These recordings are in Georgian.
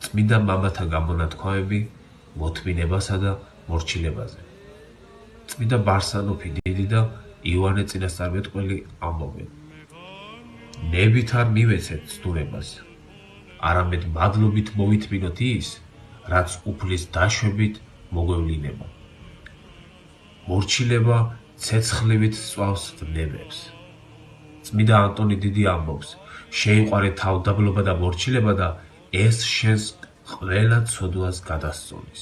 წმინდა მამათა გამონათქვამები მოთმინებასა და მორჩილებაზე. წმინდა ბარსანოფი დიდი და იოანე წინასწარმეტყველი ამბობენ: ნებით არ მივეცეთ ცდურებას, არამედ მადლობით მოვითმინოთ ის, რაც უფლის დაშვებით მოგვევლინება. მორჩილება ცეცხლივით სწვავს ვნებებს. წმინდა ანტონი დიდი ამბობს: შეიყვარე თავდაბლობა და მორჩილება და ეს შენს ყველა ცოდვას გადასწოლის.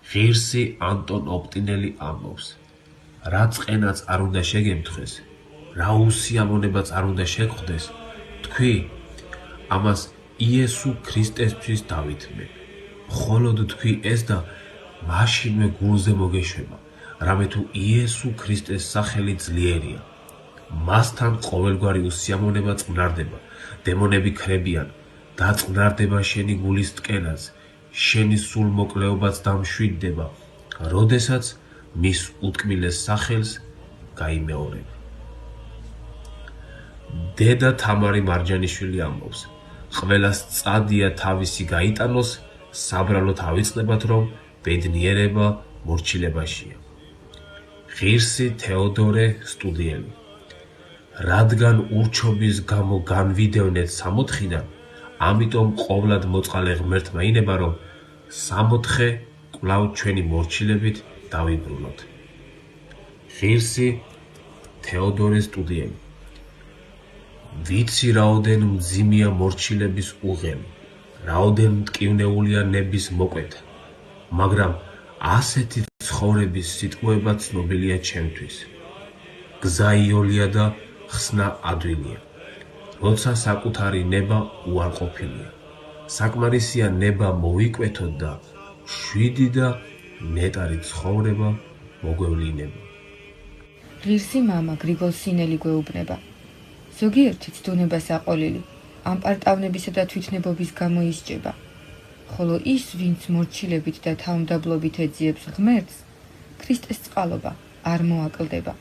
ღირსი ანტონ ოპტინელი ამბობს: რა წყენაც არ უნდა შეგემთხვეს, რა უსიამოვნებაც არ უნდა შეგხვდეს, თქვი ამას იესო ქრისტესთვის დავითმე. მხოლოდ თქვი ეს და მაშინვე გულზე მოგეშვება, რამე თუ იესო ქრისტეს სახელი ძლიერია. მასთან ყოველგვარი უსიამოვნება წყნარდება, დემონები ქრებიან, დაწყნარდება შენი გულის ტკენაც, შენი სულმოკლეობაც დამშვიდდება, როდესაც მის უტკბილეს სახელს გაიმეორებ. დედა თამარი მარჯანიშვილი ამბობს: ყველას წადია თავისი გაიტანოს, საბრალოდ ავიწყდებათ, რომ ბედნიერება მორჩილებაშია. ღირსი თეოდორე სტუდიელი: რადგან ურჩობის გამო განვიდევნეთ 64-დან, ამიტომ ყოვლად მოწყალე ღმერთმა ინება, რომ 64 კვლავ ჩვენი მორჩილებით დავიბრუნოთ. ღირსი თეოდორე სტუდიელი: ვიცი რაოდენ მძიმეა მორჩილების უღელი, რაოდენ მტკივნეულია ნების მოკვეთა, მაგრამ ასეთი ცხოვრების სიტყვება ცნობილია ჩემთვის. გზა იოლია და ხსნა ადვილია, როცა საკუთარი ნება უარყოფილია. საკმარისია ნება მოვიკვეთოთ და 7 და ნეტარი ცხოვრება მოგვევლინება. ღირსი მამა გრიგოლ სინელი გვეუბნება: ზოგიერთი ცდუნებას აყოლილი ამ პარტავნებისა და თვითნებობის გამო ისჯება, ხოლო ის, ვინც მორჩილებით და თავმდაბლობით ეძიებს ღმერთს, ქრისტეს წყალობა არ მოაკლდება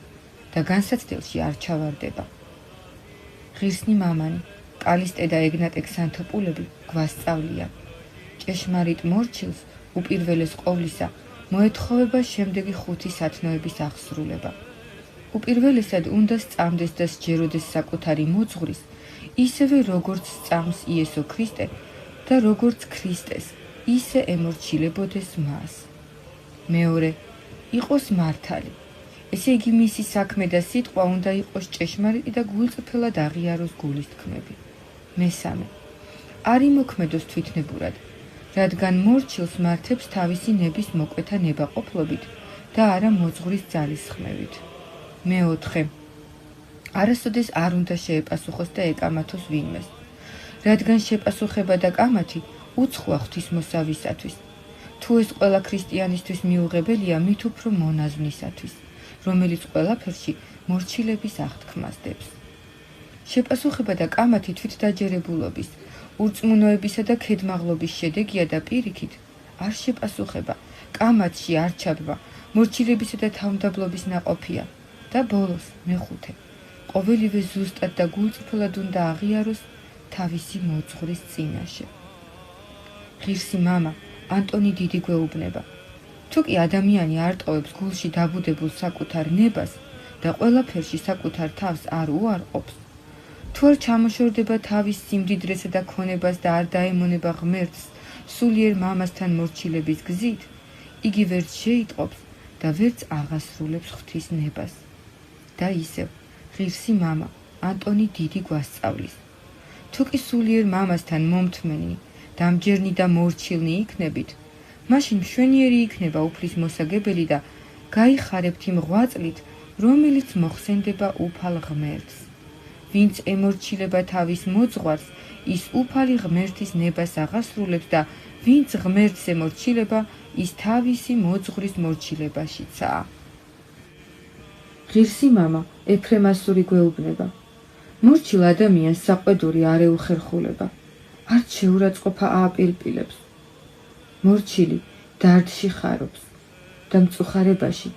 და განსაცდელში არ ჩავარდება. ღირსნი მამანი, კალისტე და ეგნატე ქსანთოპულები გვასწავლიან: ჭეშმარიტ მორჩილს უპირველეს ყოვლისა მოეთხოვება შემდეგი 5 სათნოების აღსრულება. უპირველესად უნდა სწამდეს და სჯეროდეს საკუთარი მოძღვრის, ისევე როგორც სწამს იესო ქრისტე და როგორც ქრისტეს, ისე ემორჩილებოდეს მას. მეორე, იყოს მართალი, ესე იგი მისი საქმე და სიტყვა უნდა იყოს ჭეშმარიტი და გულწრფელად აღიაროს გულის თქმები. მესამე, არ იმოქმედოს თვითნებურად, რადგან მორჩილს მართებს თავისი ნების მოკვეთა ნებაყოფლობით და არა მოძღვრის ძალისხმევით. მეოთხე, არასოდეს არ უნდა შეეპასუხოს და ეკამათოს ვინმეს, რადგან შეპასუხება და კამათი უცხოა ღვთისმოსავისათვის. თუ ეს ყველა ქრისტიანისთვის მიუღებელია, მით უფრო მონაზვნისათვის, რომელიც ყველაფერში მორჩილების აღთქმას დებს. შეპასუხება და კამათი თვითდაჯერებულობის, ურწმუნოებისა და ქედმაღლობის შედეგია და პირიქით არ შეპასუხება, კამათში არ ჩაბმა, მორჩილებისა და თავმდაბლობის ნაყოფია. და ბოლოს, მეხუთე, ყოველივე ზუსტად და გულწრფელად უნდა აღიაროს თავისი მოძღვრის წინაშე. ღირსი მამა ანტონი დიდი გვეუბნება: თუ კი ადამიანი არ ტოვებს გულში დაბუდებულ საკუთარ ნებას და ყველაფერში საკუთარ თავს არ უარყოფს, თუ არ ჩამოშორდება თავის სიმდიდრესა და ქონებას და არ დაემონება ღმერთს სულიერ მამასთან მორჩილების გზით, იგი ვერც შეიტყობს და ვერც აღასრულებს ღვთის ნებას. და ისევ, ღირსი მამა ანტონი დიდი გვასწავლის: თუ კი სულიერ მამასთან მომთმენი, დამჯერნი და მორჩილნი იქნებით, მაშინ მშვენიერი იქნება უფლის მოსაგებელი და გაიხარებთ იმ ღვაწლით, რომელიც მოხსენდება უფალ ღმერთს. ვინც ემორჩილება თავის მოძღვარს, ის უფალი ღმერთის ნებას აღასრულებს და ვინც ღმერთს ემორჩილება, ის თავისი მოძღვრის მორჩილებაშიცაა. ღირსი მამა ეფრემასური გვეუბნება: მორჩილ ადამიანს საყვედური არ ეუხერხულება, არც შეურაცხყოფა ააპირპილებს. მორჩილი დარდში ხარობს და მწუხარებაში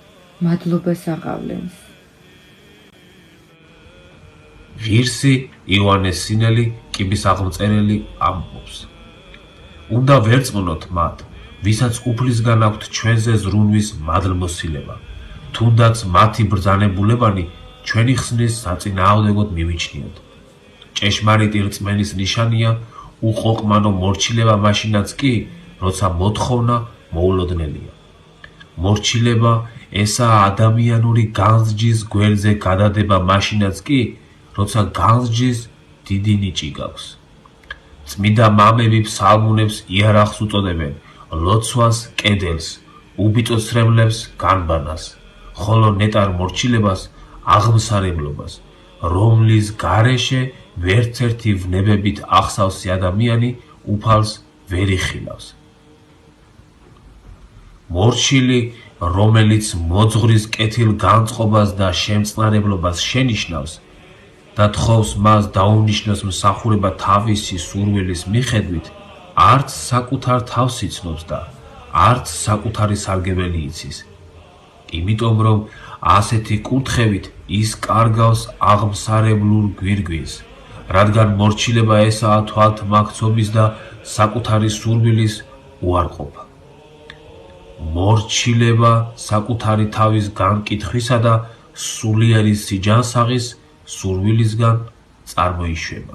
მადლობას აღავლენს. ღირსი იოანე სინელი კიბის აღმწერელი ამბობს. უნდა ვერწყვნოთ მათ, ვისაც უფლისგან აქვთ ჩვენზე ზრუნვის მადლმოსილება, თუნდაც მათი ბრძანებულებანი ჩვენი ხსნის საწინააღმდეგოდ მივიჩნიოთ. ჭეშმარიტი რწმენის ნიშანია უყოყმანო მორჩილება მაშინაც კი, როცა მოთხოვნა მოულოდნელია. მორჩილება ესაა ადამიანური განსჯის გვერდზე გადადება მაშინაც კი, როცა განსჯის დიდი ნიჭი გაქვს. წმიდა მამები ფსალმუნებს იარაღს უწოდებენ, ლოცვას კედელს, უბიწოცრემლებს განბანას, ხოლო ნეტარ მორჩილებას აღმსარებლობას, რომლის გარეშე ვერცერთი ვნებებით ახსავსი ადამიანი უფალს ვერ იხილავს. მორჩილი, რომელიც მოძღვრის კეთილ განწყობას და შემწყნარებლობას შენიშნავს და თხოვს მას დაუნიშნოს მსახურება თავისი სურვილის მიხედვით, არც საკუთარ თავს იცნობს და არც საკუთარი სარგებელი იცის. იმიტომ რომ ასეთი კურთხევით ის კარგავს აღმსარებლურ გვირგვინს, რადგან მორჩილება ესაა თვალთმაქცობის და საკუთარი სურვილის უარყოფა. მორჩილება საკუთარი თავის განკითხვისა და სულიერი სიჯანსაღის სურვილისგან წარმოიშვება.